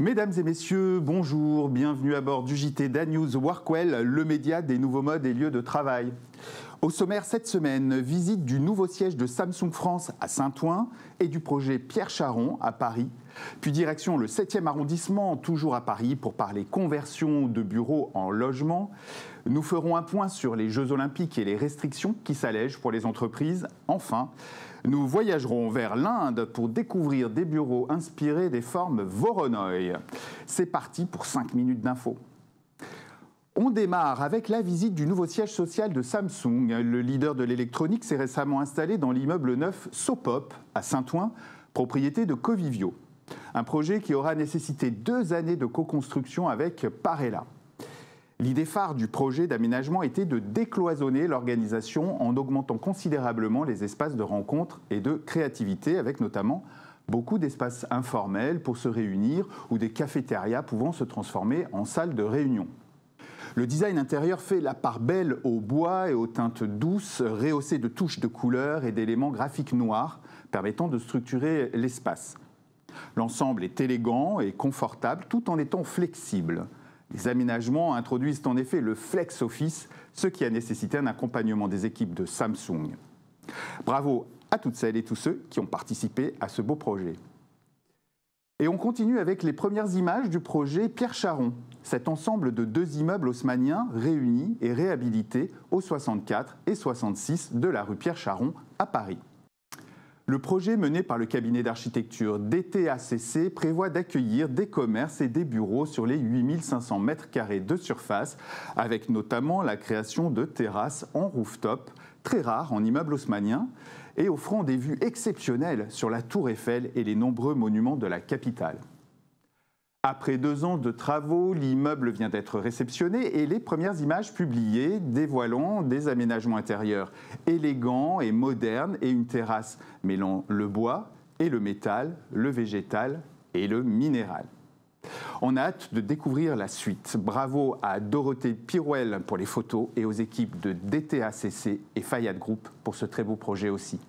Mesdames et messieurs, bonjour, bienvenue à bord du JT d'Anews Workwell, le média des nouveaux modes et lieux de travail. Au sommaire cette semaine, visite du nouveau siège de Samsung France à Saint-Ouen et du projet Pierre Charon à Paris. Puis direction le 7e arrondissement, toujours à Paris, pour parler conversion de bureaux en logement. Nous ferons un point sur les Jeux Olympiques et les restrictions qui s'allègent pour les entreprises. Enfin, nous voyagerons vers l'Inde pour découvrir des bureaux inspirés des formes Voronoi. C'est parti pour 5 minutes d'infos. On démarre avec la visite du nouveau siège social de Samsung. Le leader de l'électronique s'est récemment installé dans l'immeuble neuf Sopop à Saint-Ouen, propriété de Covivio. Un projet qui aura nécessité 2 années de co-construction avec Parella. L'idée phare du projet d'aménagement était de décloisonner l'organisation en augmentant considérablement les espaces de rencontre et de créativité, avec notamment beaucoup d'espaces informels pour se réunir ou des cafétérias pouvant se transformer en salles de réunion. Le design intérieur fait la part belle au bois et aux teintes douces, rehaussé de touches de couleurs et d'éléments graphiques noirs, permettant de structurer l'espace. L'ensemble est élégant et confortable tout en étant flexible. Les aménagements introduisent en effet le Flex Office, ce qui a nécessité un accompagnement des équipes de Samsung. Bravo à toutes celles et tous ceux qui ont participé à ce beau projet. Et on continue avec les premières images du projet Pierre Charon, cet ensemble de 2 immeubles haussmanniens réunis et réhabilités aux 64 et 66 de la rue Pierre Charon à Paris. Le projet mené par le cabinet d'architecture DTACC prévoit d'accueillir des commerces et des bureaux sur les 8500 m² de surface, avec notamment la création de terrasses en rooftop, très rares en immeuble haussmannien, et offrant des vues exceptionnelles sur la Tour Eiffel et les nombreux monuments de la capitale. Après 2 ans de travaux, l'immeuble vient d'être réceptionné et les premières images publiées dévoilant des aménagements intérieurs élégants et modernes et une terrasse mêlant le bois et le métal, le végétal et le minéral. On a hâte de découvrir la suite. Bravo à Dorothée Pirouel pour les photos et aux équipes de DTACC et Fayad Group pour ce très beau projet aussi.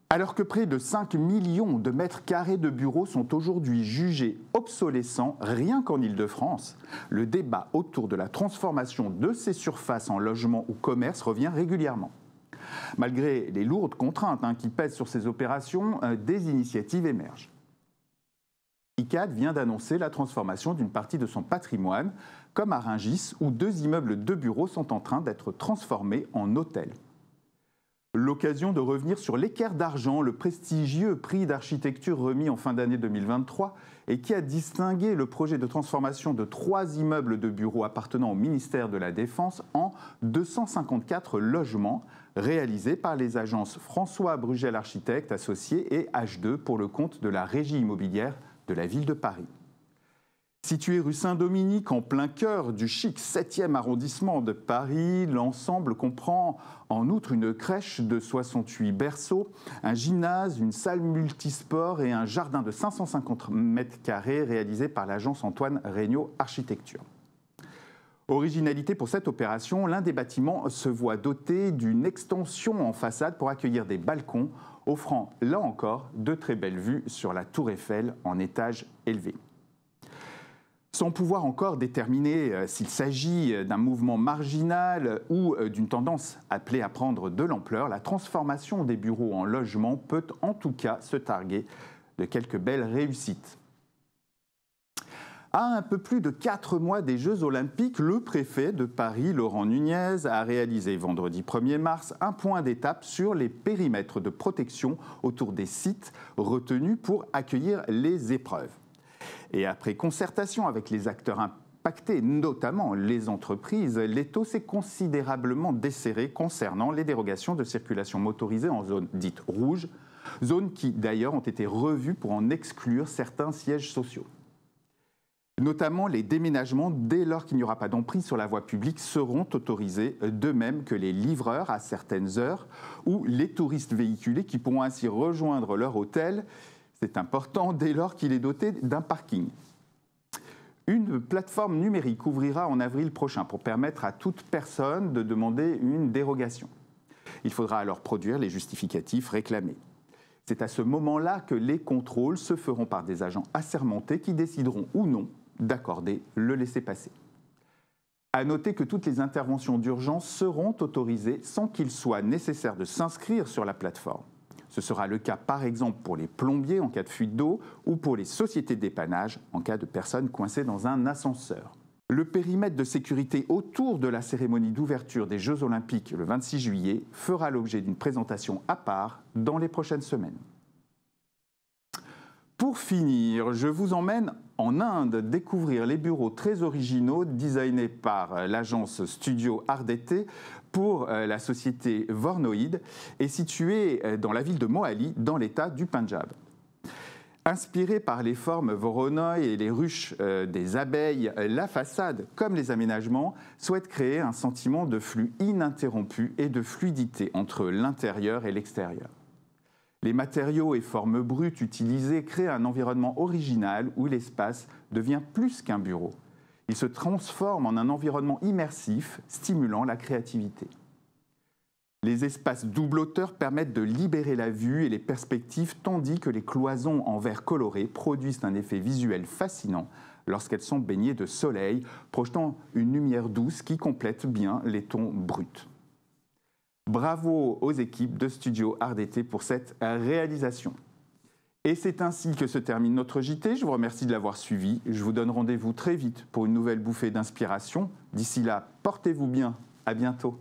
Alors que près de 5 millions de mètres carrés de bureaux sont aujourd'hui jugés obsolescents rien qu'en Île-de-France, le débat autour de la transformation de ces surfaces en logements ou commerces revient régulièrement. Malgré les lourdes contraintes qui pèsent sur ces opérations, des initiatives émergent. Icade vient d'annoncer la transformation d'une partie de son patrimoine, comme à Rungis, où 2 immeubles de bureaux sont en train d'être transformés en hôtels. L'occasion de revenir sur l'Équerre d'Argent, le prestigieux prix d'architecture remis en fin d'année 2023 et qui a distingué le projet de transformation de 3 immeubles de bureaux appartenant au ministère de la Défense en 254 logements réalisés par les agences François Brugel Architectes Associés et H2 pour le compte de la Régie immobilière de la ville de Paris. Situé rue Saint-Dominique, en plein cœur du chic 7e arrondissement de Paris, l'ensemble comprend en outre une crèche de 68 berceaux, un gymnase, une salle multisport et un jardin de 550 m² réalisé par l'agence Antoine Regnault Architecture. Originalité pour cette opération, l'un des bâtiments se voit doté d'une extension en façade pour accueillir des balcons, offrant là encore de très belles vues sur la Tour Eiffel en étage élevé. Sans pouvoir encore déterminer s'il s'agit d'un mouvement marginal ou d'une tendance appelée à prendre de l'ampleur, la transformation des bureaux en logements peut en tout cas se targuer de quelques belles réussites. À un peu plus de 4 mois des Jeux Olympiques, le préfet de Paris, Laurent Nunez, a réalisé vendredi 1er mars un point d'étape sur les périmètres de protection autour des sites retenus pour accueillir les épreuves. Et après concertation avec les acteurs impactés, notamment les entreprises, l'étau s'est considérablement desserré concernant les dérogations de circulation motorisée en zone dite rouge, zones qui d'ailleurs ont été revues pour en exclure certains sièges sociaux. Notamment les déménagements, dès lors qu'il n'y aura pas d'emprise sur la voie publique, seront autorisés, de même que les livreurs à certaines heures ou les touristes véhiculés qui pourront ainsi rejoindre leur hôtel. C'est important dès lors qu'il est doté d'un parking. Une plateforme numérique ouvrira en avril prochain pour permettre à toute personne de demander une dérogation. Il faudra alors produire les justificatifs réclamés. C'est à ce moment-là que les contrôles se feront par des agents assermentés qui décideront ou non d'accorder le laissez-passer. À noter que toutes les interventions d'urgence seront autorisées sans qu'il soit nécessaire de s'inscrire sur la plateforme. Ce sera le cas par exemple pour les plombiers en cas de fuite d'eau ou pour les sociétés de dépannage en cas de personnes coincées dans un ascenseur. Le périmètre de sécurité autour de la cérémonie d'ouverture des Jeux Olympiques le 26 juillet fera l'objet d'une présentation à part dans les prochaines semaines. Pour finir, je vous emmène en Inde découvrir les bureaux très originaux designés par l'agence Studio Ardete pour la société Vornoid et situés dans la ville de Mohali, dans l'État du Punjab. Inspirée par les formes Voronoi et les ruches des abeilles, la façade, comme les aménagements, souhaite créer un sentiment de flux ininterrompu et de fluidité entre l'intérieur et l'extérieur. Les matériaux et formes brutes utilisés créent un environnement original où l'espace devient plus qu'un bureau. Il se transforme en un environnement immersif, stimulant la créativité. Les espaces double hauteur permettent de libérer la vue et les perspectives, tandis que les cloisons en verre coloré produisent un effet visuel fascinant lorsqu'elles sont baignées de soleil, projetant une lumière douce qui complète bien les tons bruts. Bravo aux équipes de Studio Ardete pour cette réalisation. Et c'est ainsi que se termine notre JT. Je vous remercie de l'avoir suivi. Je vous donne rendez-vous très vite pour une nouvelle bouffée d'inspiration. D'ici là, portez-vous bien. À bientôt.